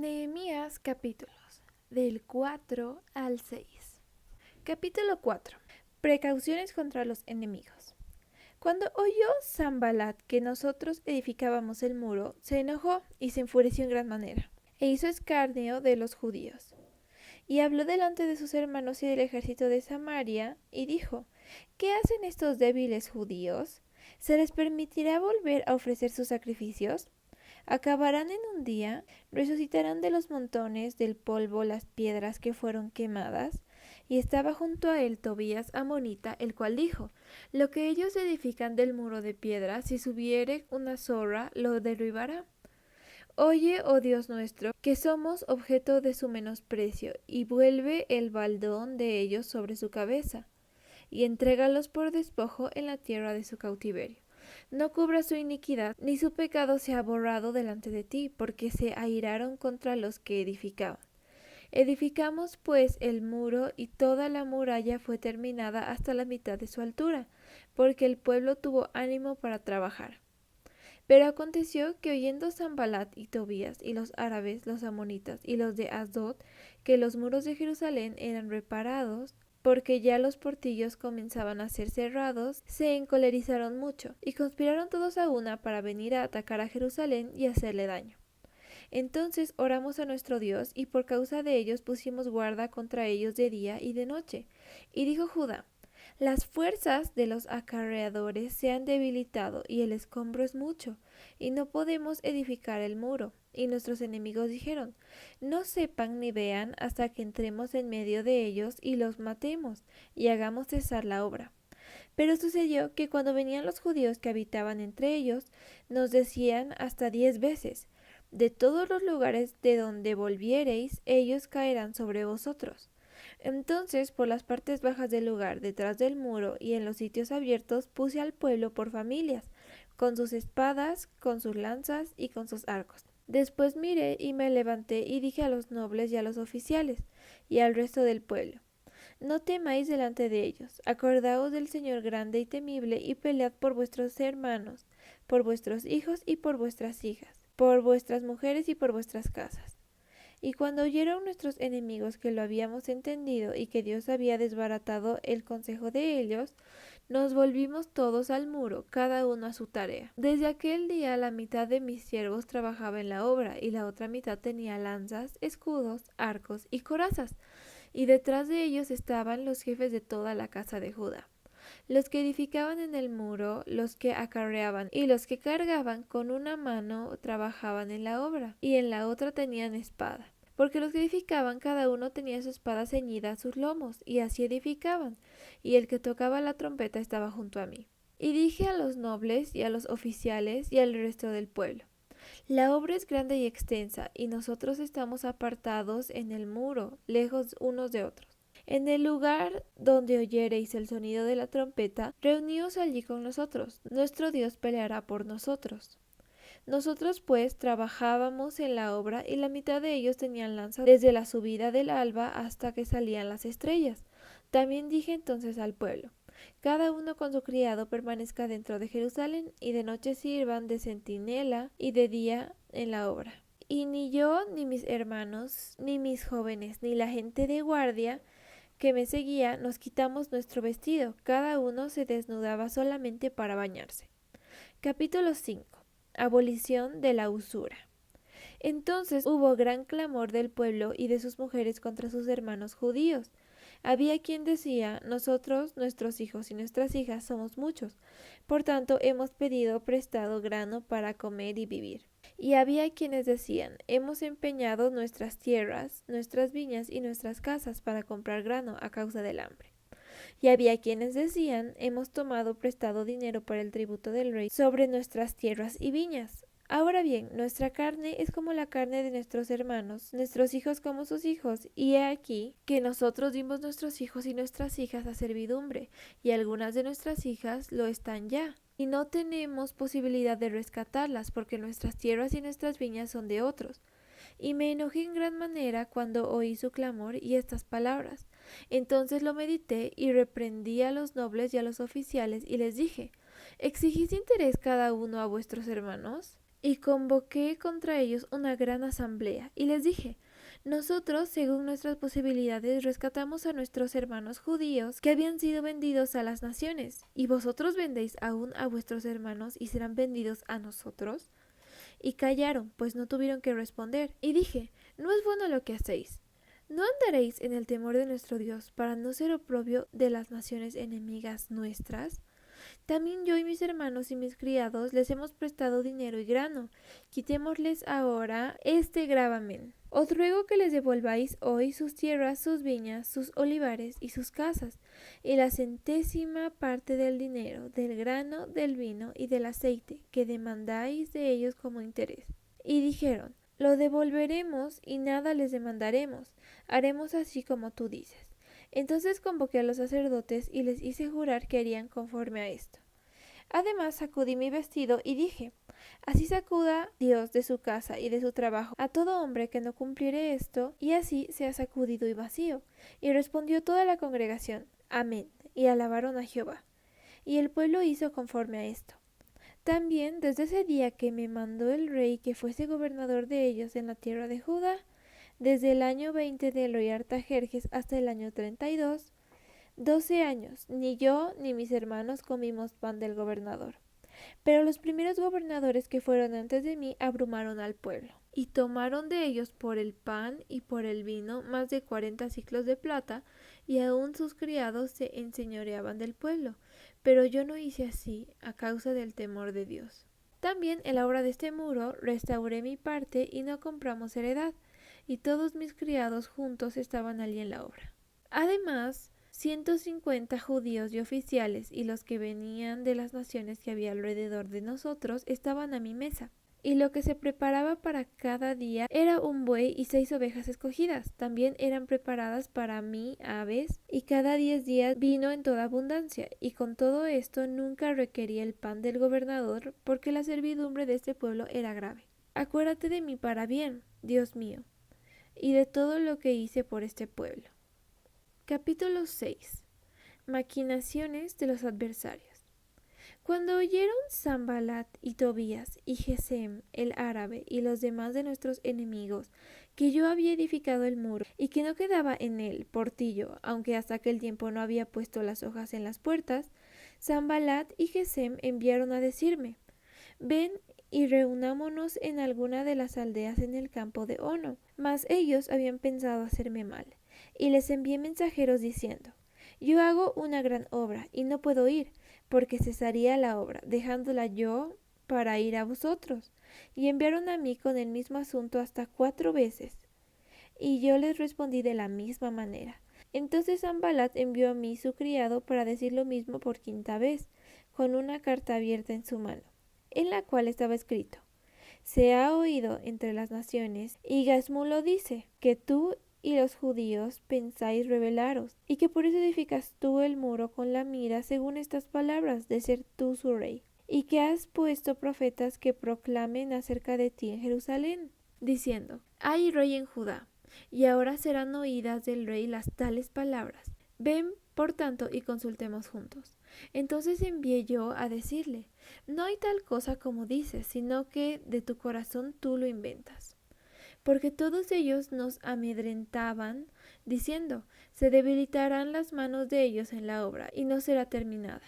Nehemías capítulos del 4 al 6. Capítulo 4. Precauciones contra los enemigos. Cuando oyó Sanballat que nosotros edificábamos el muro, se enojó y se enfureció en gran manera, e hizo escarnio de los judíos. Y habló delante de sus hermanos y del ejército de Samaria, y dijo: ¿Qué hacen estos débiles judíos? ¿Se les permitirá volver a ofrecer sus sacrificios? Acabarán en un día, resucitarán de los montones del polvo las piedras que fueron quemadas. Y estaba junto a él Tobías amonita, el cual dijo: Lo que ellos edifican del muro de piedra, si subiere una zorra, lo derribará. Oye, oh Dios nuestro, que somos objeto de su menosprecio, y vuelve el baldón de ellos sobre su cabeza, y entrégalos por despojo en la tierra de su cautiverio. No cubra su iniquidad, ni su pecado sea borrado delante de ti, porque se airaron contra los que edificaban. Edificamos pues el muro, y toda la muralla fue terminada hasta la mitad de su altura, porque el pueblo tuvo ánimo para trabajar. Pero aconteció que oyendo Sanballat y Tobías y los árabes, los amonitas y los de Asdod, que los muros de Jerusalén eran reparados, porque ya los portillos comenzaban a ser cerrados, se encolerizaron mucho, y conspiraron todos a una para venir a atacar a Jerusalén y hacerle daño. Entonces oramos a nuestro Dios, y por causa de ellos pusimos guarda contra ellos de día y de noche. Y dijo Judá: Las fuerzas de los acarreadores se han debilitado, y el escombro es mucho, y no podemos edificar el muro. Y nuestros enemigos dijeron: No sepan ni vean hasta que entremos en medio de ellos y los matemos, y hagamos cesar la obra. Pero sucedió que cuando venían los judíos que habitaban entre ellos, nos decían hasta 10 veces: De todos los lugares de donde volviereis, ellos caerán sobre vosotros. Entonces, por las partes bajas del lugar, detrás del muro y en los sitios abiertos, puse al pueblo por familias, con sus espadas, con sus lanzas y con sus arcos. Después miré y me levanté y dije a los nobles y a los oficiales y al resto del pueblo: No temáis delante de ellos, acordaos del Señor grande y temible, y pelead por vuestros hermanos, por vuestros hijos y por vuestras hijas, por vuestras mujeres y por vuestras casas. Y cuando oyeron nuestros enemigos que lo habíamos entendido y que Dios había desbaratado el consejo de ellos, nos volvimos todos al muro, cada uno a su tarea. Desde aquel día la mitad de mis siervos trabajaba en la obra, y la otra mitad tenía lanzas, escudos, arcos y corazas, y detrás de ellos estaban los jefes de toda la casa de Judá, los que edificaban en el muro, los que acarreaban y los que cargaban. Con una mano trabajaban en la obra, y en la otra tenían espada, porque los que edificaban cada uno tenía su espada ceñida a sus lomos, y así edificaban, y el que tocaba la trompeta estaba junto a mí. Y dije a los nobles y a los oficiales y al resto del pueblo: La obra es grande y extensa, y nosotros estamos apartados en el muro, lejos unos de otros. En el lugar donde oyereis el sonido de la trompeta, reuníos allí con nosotros. Nuestro Dios peleará por nosotros. Nosotros pues trabajábamos en la obra, y la mitad de ellos tenían lanzas desde la subida del alba hasta que salían las estrellas. También dije entonces al pueblo: Cada uno con su criado permanezca dentro de Jerusalén, y de noche sirvan de centinela y de día en la obra. Y ni yo, ni mis hermanos, ni mis jóvenes, ni la gente de guardia que me seguía nos quitamos nuestro vestido, cada uno se desnudaba solamente para bañarse. Capítulo 5. Abolición de la usura. Entonces hubo gran clamor del pueblo y de sus mujeres contra sus hermanos judíos. Había quien decía: Nosotros, nuestros hijos y nuestras hijas somos muchos, por tanto hemos pedido prestado grano para comer y vivir. Y había quienes decían: Hemos empeñado nuestras tierras, nuestras viñas y nuestras casas para comprar grano a causa del hambre. Y había quienes decían: Hemos tomado prestado dinero para el tributo del rey sobre nuestras tierras y viñas. Ahora bien, nuestra carne es como la carne de nuestros hermanos, nuestros hijos como sus hijos, y he aquí que nosotros dimos nuestros hijos y nuestras hijas a servidumbre, y algunas de nuestras hijas lo están ya, y no tenemos posibilidad de rescatarlas, porque nuestras tierras y nuestras viñas son de otros. Y me enojé en gran manera cuando oí su clamor y estas palabras. Entonces lo medité y reprendí a los nobles y a los oficiales, y les dije: ¿Exigís interés cada uno a vuestros hermanos? y convoqué contra ellos una gran asamblea, y les dije: nosotros, según nuestras posibilidades, rescatamos a nuestros hermanos judíos que habían sido vendidos a las naciones, y vosotros vendéis aún a vuestros hermanos y serán vendidos a nosotros. Y callaron, pues no tuvieron que responder. Y dije: no es bueno lo que hacéis. ¿No andaréis en el temor de nuestro Dios para no ser oprobio de las naciones enemigas nuestras? También yo y mis hermanos y mis criados les hemos prestado dinero y grano. Quitémosles ahora este gravamen. Os ruego que les devolváis hoy sus tierras, sus viñas, sus olivares y sus casas, y la centésima parte del dinero, del grano, del vino y del aceite, que demandáis de ellos como interés. Y dijeron: lo devolveremos y nada les demandaremos. Haremos así como tú dices. Entonces convoqué a los sacerdotes y les hice jurar que harían conforme a esto. Además sacudí mi vestido y dije: así sacuda Dios de su casa y de su trabajo a todo hombre que no cumpliere esto, y así sea sacudido y vacío. Y respondió toda la congregación: amén, y alabaron a Jehová. Y el pueblo hizo conforme a esto. También desde ese día que me mandó el rey que fuese gobernador de ellos en la tierra de Judá, desde el año 20 del rey Artajerjes hasta el año 32, 12 años, ni yo ni mis hermanos comimos pan del gobernador. Pero los primeros gobernadores que fueron antes de mí abrumaron al pueblo, y tomaron de ellos por el pan y por el vino más de 40 siclos de plata, y aun sus criados se enseñoreaban del pueblo. Pero yo no hice así, a causa del temor de Dios. También en la obra de este muro restauré mi parte y no compramos heredad, y todos mis criados juntos estaban allí en la obra. Además, 150 judíos y oficiales y los que venían de las naciones que había alrededor de nosotros estaban a mi mesa. Y lo que se preparaba para cada día era un buey y 6 ovejas escogidas. También eran preparadas para mí aves, y cada 10 días vino en toda abundancia. Y con todo esto nunca requería el pan del gobernador, porque la servidumbre de este pueblo era grave. Acuérdate de mí para bien, Dios mío, y de todo lo que hice por este pueblo. Capítulo 6. Maquinaciones de los adversarios. Cuando oyeron Sanballat y Tobías y Gesem el árabe y los demás de nuestros enemigos que yo había edificado el muro y que no quedaba en él portillo, aunque hasta aquel tiempo no había puesto las hojas en las puertas, Sanballat y Gesem enviaron a decirme: ven y reunámonos en alguna de las aldeas en el campo de Ono. Mas ellos habían pensado hacerme mal, y les envié mensajeros diciendo: yo hago una gran obra y no puedo ir, porque cesaría la obra, dejándola yo para ir a vosotros. Y enviaron a mí con el mismo asunto hasta 4 veces. Y yo les respondí de la misma manera. Entonces Sanballat envió a mí su criado para decir lo mismo por 5ª vez, con una carta abierta en su mano, en la cual estaba escrito: se ha oído entre las naciones, y Gasmulo dice, que tú y los judíos pensáis rebelaros, y que por eso edificas tú el muro con la mira según estas palabras, de ser tú su rey, y que has puesto profetas que proclamen acerca de ti en Jerusalén, diciendo: hay rey en Judá. Y ahora serán oídas del rey las tales palabras. Ven, por tanto, y consultemos juntos. Entonces envié yo a decirle: no hay tal cosa como dices, sino que de tu corazón tú lo inventas. Porque todos ellos nos amedrentaban, diciendo: se debilitarán las manos de ellos en la obra, y no será terminada.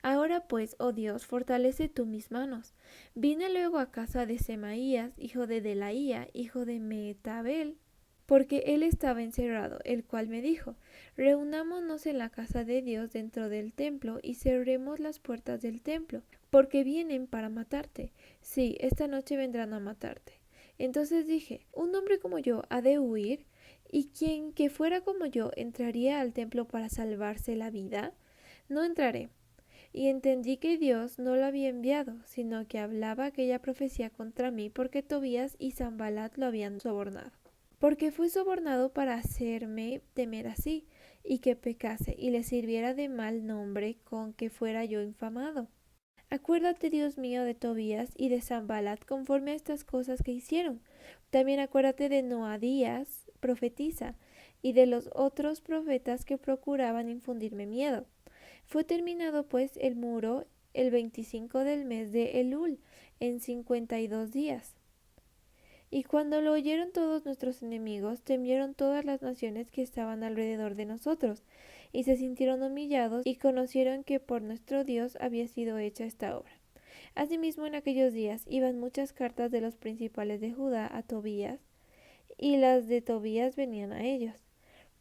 Ahora pues, oh Dios, fortalece tú mis manos. Vine luego a casa de Semaías, hijo de Delaía, hijo de Mehetabel, porque él estaba encerrado, el cual me dijo: reunámonos en la casa de Dios dentro del templo, y cerremos las puertas del templo, porque vienen para matarte. Sí, esta noche vendrán a matarte. Entonces dije: un hombre como yo ha de huir, y quien que fuera como yo entraría al templo para salvarse la vida. No entraré. Y entendí que Dios no lo había enviado, sino que hablaba aquella profecía contra mí, porque Tobías y Sanballat lo habían sobornado. Porque fue sobornado para hacerme temer así, y que pecase, y le sirviera de mal nombre con que fuera yo infamado. Acuérdate, Dios mío, de Tobías y de Sanballat conforme a estas cosas que hicieron. También acuérdate de Noadías, profetisa, y de los otros profetas que procuraban infundirme miedo. Fue terminado pues el muro el 25 del mes de Elul, en 52 días. Y cuando lo oyeron todos nuestros enemigos, temieron todas las naciones que estaban alrededor de nosotros, y se sintieron humillados, y conocieron que por nuestro Dios había sido hecha esta obra. Asimismo, en aquellos días iban muchas cartas de los principales de Judá a Tobías, y las de Tobías venían a ellos,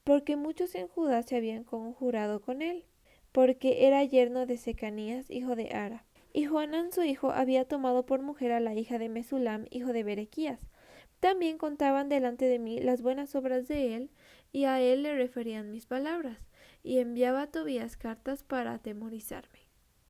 porque muchos en Judá se habían conjurado con él, porque era yerno de Secanías, hijo de Ara. Y Johanán su hijo había tomado por mujer a la hija de Mesulam, hijo de Berequías. También contaban delante de mí las buenas obras de él, y a él le referían mis palabras, y enviaba a Tobías cartas para atemorizarme.